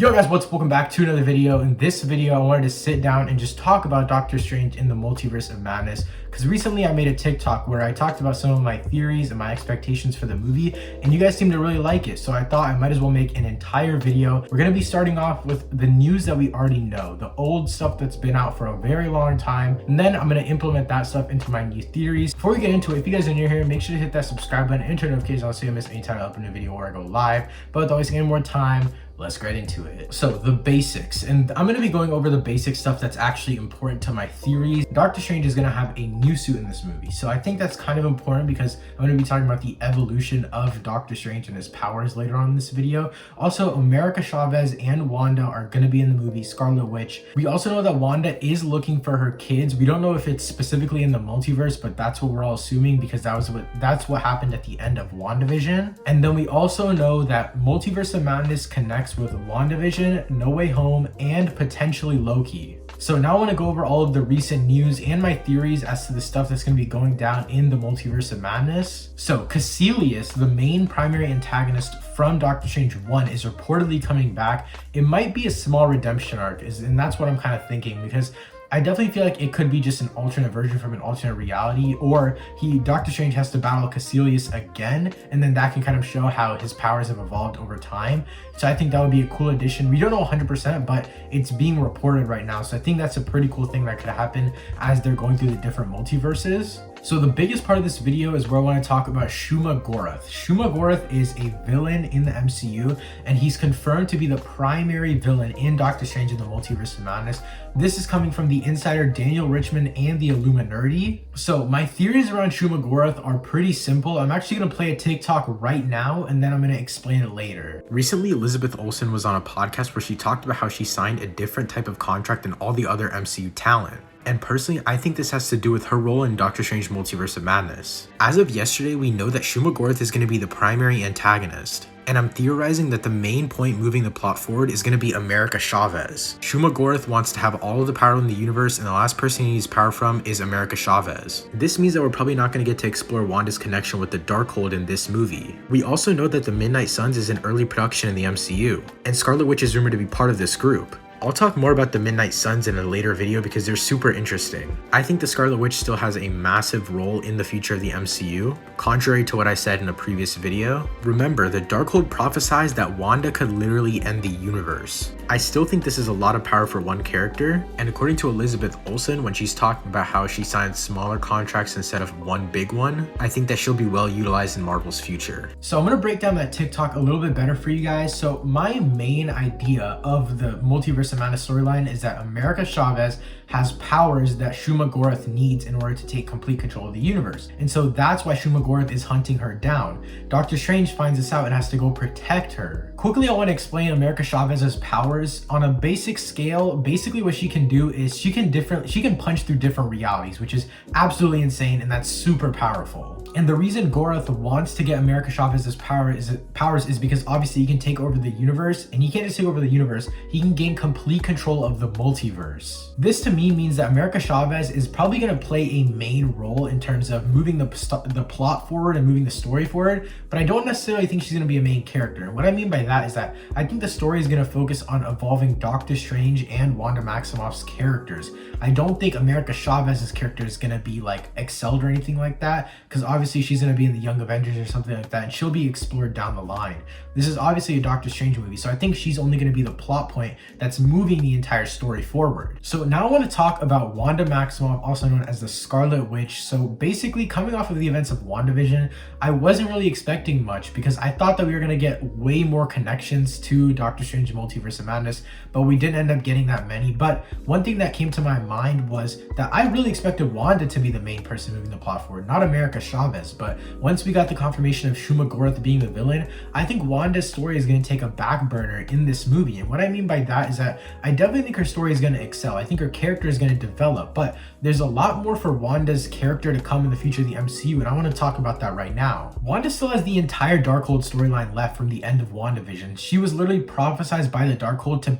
Yo guys, what's up? Welcome back to another video. In this video, I wanted to sit down and just talk about Doctor Strange in the Multiverse of Madness, because recently I made a TikTok where I talked about some of my theories and my expectations for the movie, and you guys seem to really like it, so I thought I might as well make an entire video. We're going to be starting off with the news that we already know, the old stuff that's been out for a very long time, and then I'm going to implement that stuff into my new theories. Before we get into it, if you guys are new here, make sure to hit that subscribe button and turn notifications so you don't miss any time I upload a new video or I go live. But without wasting any more time, let's get into it. So the basics, and I'm going to be going over the basic stuff that's actually important to my theories. Doctor Strange is going to have a new suit in this movie, so I think that's kind of important because I'm going to be talking about the evolution of Doctor Strange and his powers later on in this video. Also, America Chavez and Wanda are going to be in the movie Scarlet Witch. We also know that Wanda is looking for her kids. We don't know if it's specifically in the multiverse, but that's what we're all assuming because that's what happened at the end of WandaVision. And then we also know that Multiverse of Madness connects with WandaVision, No Way Home, and potentially Loki. So now I want to go over all of the recent news and my theories as to the stuff that's going to be going down in the Multiverse of Madness. So Cassilius, the main primary antagonist from Doctor Strange 1, is reportedly coming back. It might be a small redemption arc, and that's what I'm kind of thinking, because I definitely feel like it could be just an alternate version from an alternate reality, or Doctor Strange has to battle Cassilius again, and then that can kind of show how his powers have evolved over time. So I think that would be a cool addition. We don't know 100%, but it's being reported right now. So I think that's a pretty cool thing that could happen as they're going through the different multiverses. So the biggest part of this video is where I want to talk about Shuma Gorath. Shuma Gorath is a villain in the MCU, and he's confirmed to be the primary villain in Doctor Strange in the Multiverse of Madness. This is coming from the insider Daniel Richmond and the Illuminati. So my theories around Shuma Gorath are pretty simple. I'm actually going to play a TikTok right now, and then I'm going to explain it later. Recently, Elizabeth Olsen was on a podcast where she talked about how she signed a different type of contract than all the other MCU talent. And personally, I think this has to do with her role in Doctor Strange Multiverse of Madness. As of yesterday, we know that Shuma Gorath is going to be the primary antagonist. And I'm theorizing that the main point moving the plot forward is going to be America Chavez. Shuma Gorath wants to have all of the power in the universe, and the last person he needs power from is America Chavez. This means that we're probably not going to get to explore Wanda's connection with the Darkhold in this movie. We also know that the Midnight Suns is in early production in the MCU, and Scarlet Witch is rumored to be part of this group. I'll talk more about the Midnight Suns in a later video because they're super interesting. I think the Scarlet Witch still has a massive role in the future of the MCU, contrary to what I said in a previous video. Remember, the Darkhold prophesied that Wanda could literally end the universe. I still think this is a lot of power for one character, and according to Elizabeth Olsen, when she's talking about how she signed smaller contracts instead of one big one, I think that she'll be well utilized in Marvel's future. So I'm going to break down that TikTok a little bit better for you guys. So my main idea of the Multiverse of Madness storyline is that America Chavez has powers that Shuma Gorath needs in order to take complete control of the universe. And so that's why Shuma Gorath is hunting her down. Doctor Strange finds this out and has to go protect her. Quickly, I want to explain America Chavez's powers on a basic scale. Basically what she can do is she can punch through different realities, which is absolutely insane, and that's super powerful. And the reason Gorath wants to get America Chavez's powers is because obviously he can take over the universe, and he can't just take over the universe, he can gain complete control of the multiverse. This to me means that America Chavez is probably going to play a main role in terms of moving the plot forward and moving the story forward, but I don't necessarily think she's going to be a main character. And what I mean by that is that I think the story is going to focus on evolving Doctor Strange and Wanda Maximoff's characters. I don't think America Chavez's character is going to be like excelled or anything like that, because obviously she's going to be in the Young Avengers or something like that, and she'll be explored down the line. This is obviously a Doctor Strange movie, so I think she's only going to be the plot point that's moving the entire story forward. So now I want to talk about Wanda Maximoff, also known as the Scarlet Witch. So basically, coming off of the events of WandaVision, I wasn't really expecting much because I thought that we were going to get way more connections to Doctor Strange Multiverse of Madness, but we didn't end up getting that many. But one thing that came to my mind was that I really expected Wanda to be the main person moving the plot forward, not America Chavez. But once we got the confirmation of Shuma Gorath being the villain, I think Wanda's story is going to take a back burner in this movie. And what I mean by that is that but I definitely think her story is going to excel. I think her character is going to develop, but there's a lot more for Wanda's character to come in the future of the MCU, and I want to talk about that right now. Wanda still has the entire Darkhold storyline left from the end of WandaVision. She was literally prophesized by the Darkhold to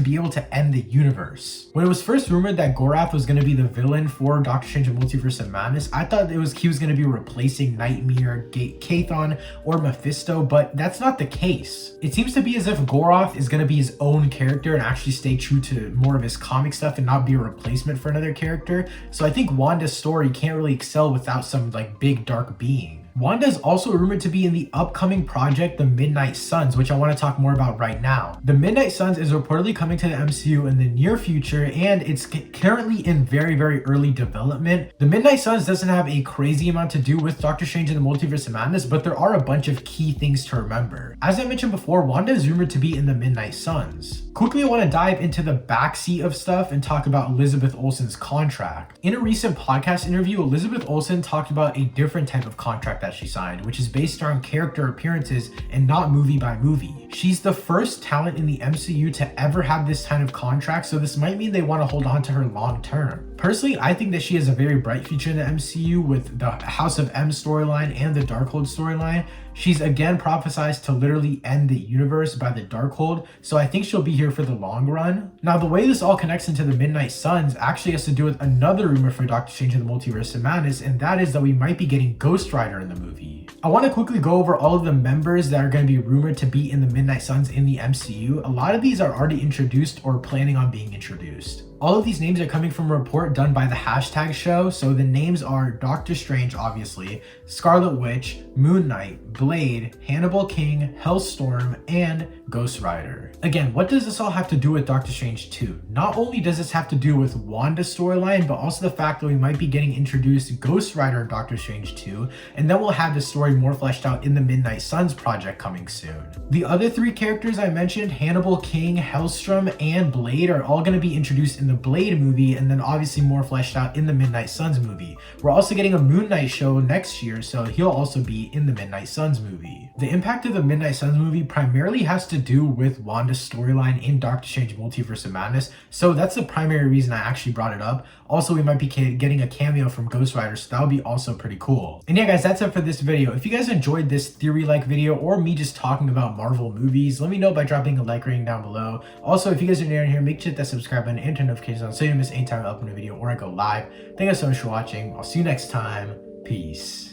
be able to end the universe. When it was first rumored that Gorath was going to be the villain for Doctor Strange and Multiverse of Madness, I thought he was going to be replacing Nightmare, Chthon, or Mephisto, but that's not the case. It seems to be as if Gorath is going to be his own character and actually stay true to more of his comic stuff and not be a replacement for another character. So I think Wanda's story can't really excel without some like big dark being. Wanda is also rumored to be in the upcoming project, The Midnight Suns, which I want to talk more about right now. The Midnight Suns is reportedly coming to the MCU in the near future, and it's currently in very, very early development. The Midnight Suns doesn't have a crazy amount to do with Doctor Strange and the Multiverse of Madness, but there are a bunch of key things to remember. As I mentioned before, Wanda is rumored to be in the Midnight Suns. Quickly, I want to dive into the backseat of stuff and talk about Elizabeth Olsen's contract. In a recent podcast interview, Elizabeth Olsen talked about a different type of contract that she signed, which is based on character appearances and not movie by movie. She's the first talent in the MCU to ever have this kind of contract, so this might mean they want to hold on to her long term. Personally, I think that she has a very bright future in the MCU with the House of M storyline and the Darkhold storyline. She's again prophesized to literally end the universe by the Darkhold, so I think she'll be here for the long run. Now, the way this all connects into the Midnight Suns actually has to do with another rumor for Doctor Strange in the Multiverse of Madness, and that is that we might be getting Ghost Rider in the movie. I want to quickly go over all of the members that are going to be rumored to be in the Midnight Suns in the MCU. A lot of these are already introduced or planning on being introduced. All of these names are coming from a report done by the hashtag show, so the names are Doctor Strange, obviously, Scarlet Witch, Moon Knight, Blade, Hannibal King, Hellstorm, and Ghost Rider. Again, what does this all have to do with Doctor Strange 2? Not only does this have to do with Wanda's storyline, but also the fact that we might be getting introduced Ghost Rider in Doctor Strange 2, and then we'll have the story more fleshed out in the Midnight Suns project coming soon. The other three characters I mentioned, Hannibal King, Hellstrom, and Blade, are all going to be introduced in the Blade movie, and then obviously more fleshed out in the Midnight Suns movie. We're also getting a Moon Knight show next year, so he'll also be in the Midnight Suns movie. The impact of the Midnight Suns movie primarily has to do with Wanda's storyline in Doctor Strange Multiverse of Madness, so that's the primary reason I actually brought it up. Also, we might be getting a cameo from Ghost Rider, so that would be also pretty cool. And yeah, guys, that's it for this video. If you guys enjoyed this theory-like video or me just talking about Marvel movies, let me know by dropping a like rating down below. Also, if you guys are new here, make sure to hit that subscribe button and turn notifications on so you don't miss any time I upload a video or I go live. Thank you guys so much for watching. I'll see you next time. Peace.